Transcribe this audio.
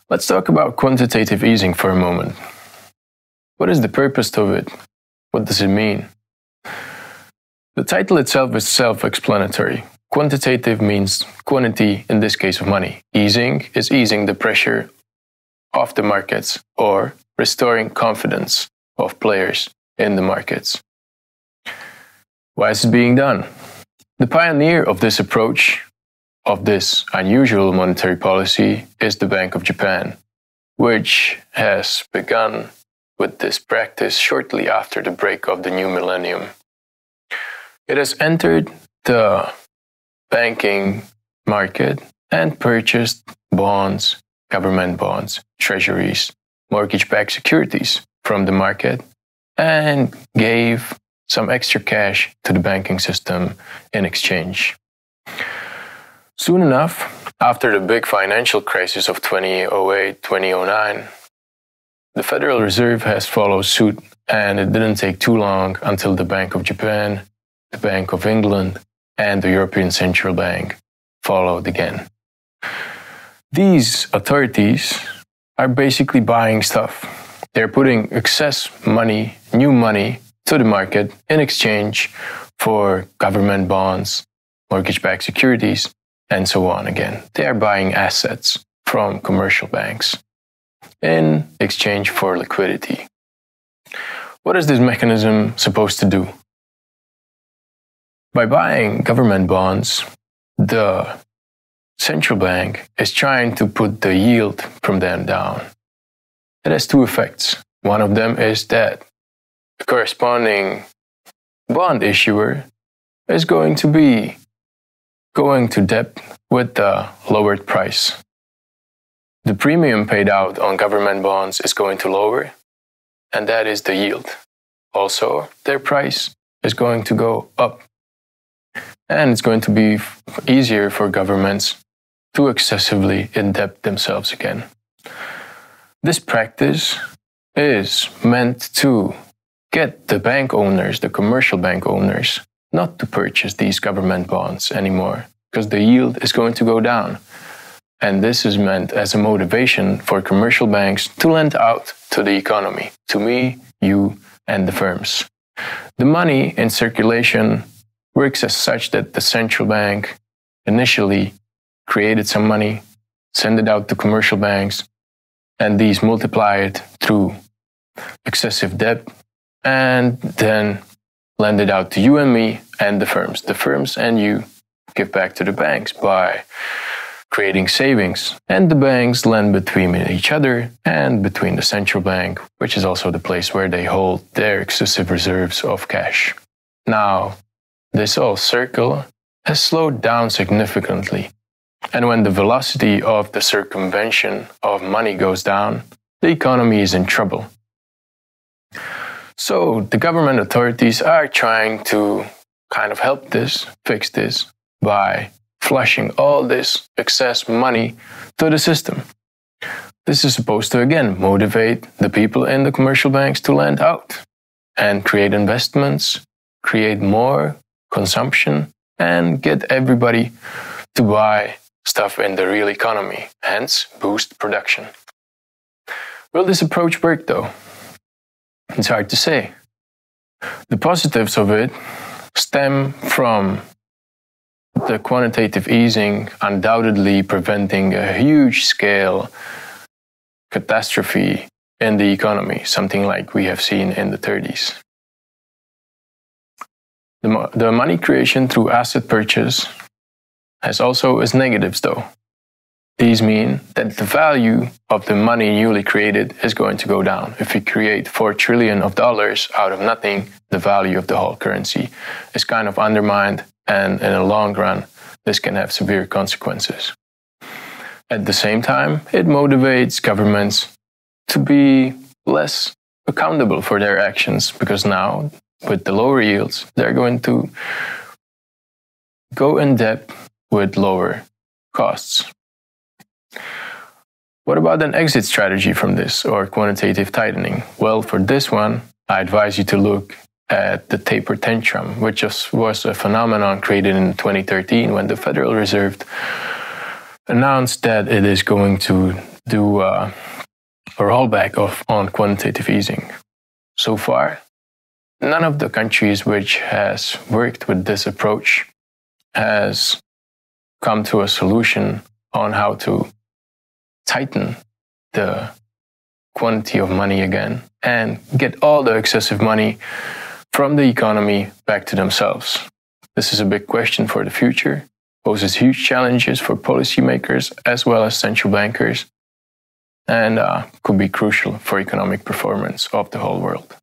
Let's talk about quantitative easing for a moment. What is the purpose of it? What does it mean? The title itself is self-explanatory. Quantitative means quantity, in this case of money. Easing is easing the pressure of the markets or restoring confidence of players in the markets. Why is it being done? The pioneer of this approach, of this unusual monetary policy, is the Bank of Japan, which has begun with this practice shortly after the break of the new millennium. It has entered the banking market and purchased bonds, government bonds, treasuries, mortgage-backed securities from the market and gave some extra cash to the banking system in exchange. Soon enough, after the big financial crisis of 2008-2009, the Federal Reserve has followed suit, and it didn't take too long until the Bank of Japan, the Bank of England, and the European Central Bank followed again. These authorities are basically buying stuff. They're putting excess money, new money, to the market in exchange for government bonds, mortgage-backed securities, and so on again. They are buying assets from commercial banks in exchange for liquidity. What is this mechanism supposed to do? By buying government bonds, the central bank is trying to put the yield from them down. It has two effects. One of them is that the corresponding bond issuer is going to debt with the lowered price. The premium paid out on government bonds is going to lower, and that is the yield. Also, their price is going to go up. And it's going to be easier for governments to excessively indebt themselves again. This practice is meant to get the bank owners, the commercial bank owners, not to purchase these government bonds anymore, because the yield is going to go down. And this is meant as a motivation for commercial banks to lend out to the economy, to me, you, and the firms. The money in circulation works as such that the central bank initially created some money, sent it out to commercial banks, and these multiply it through excessive debt, and then lend it out to you and me and the firms. The firms and you give back to the banks by creating savings, and the banks lend between each other and between the central bank, which is also the place where they hold their excessive reserves of cash. Now, this whole circle has slowed down significantly, and when the velocity of the circumvention of money goes down, the economy is in trouble. So the government authorities are trying to kind of help this, fix this, by flushing all this excess money to the system. This is supposed to, again, motivate the people in the commercial banks to lend out and create investments, create more consumption, and get everybody to buy stuff in the real economy, hence boost production. Will this approach work though? It's hard to say. The positives of it stem from the quantitative easing undoubtedly preventing a huge scale catastrophe in the economy, something like we have seen in the 30s. The money creation through asset purchase has also its negatives though. These mean that the value of the money newly created is going to go down. If you create $4 trillion out of nothing, the value of the whole currency is kind of undermined, and in the long run, this can have severe consequences. At the same time, it motivates governments to be less accountable for their actions, because now, with the lower yields, they're going to go in debt with lower costs. What about an exit strategy from this, or quantitative tightening? Well, for this one, I advise you to look at the taper tantrum, which was a phenomenon created in 2013 when the Federal Reserve announced that it is going to do a rollback on quantitative easing. So far, none of the countries which has worked with this approach has come to a solution on how to tighten the quantity of money again and get all the excessive money from the economy back to themselves. This is a big question for the future, poses huge challenges for policymakers as well as central bankers, and could be crucial for economic performance of the whole world.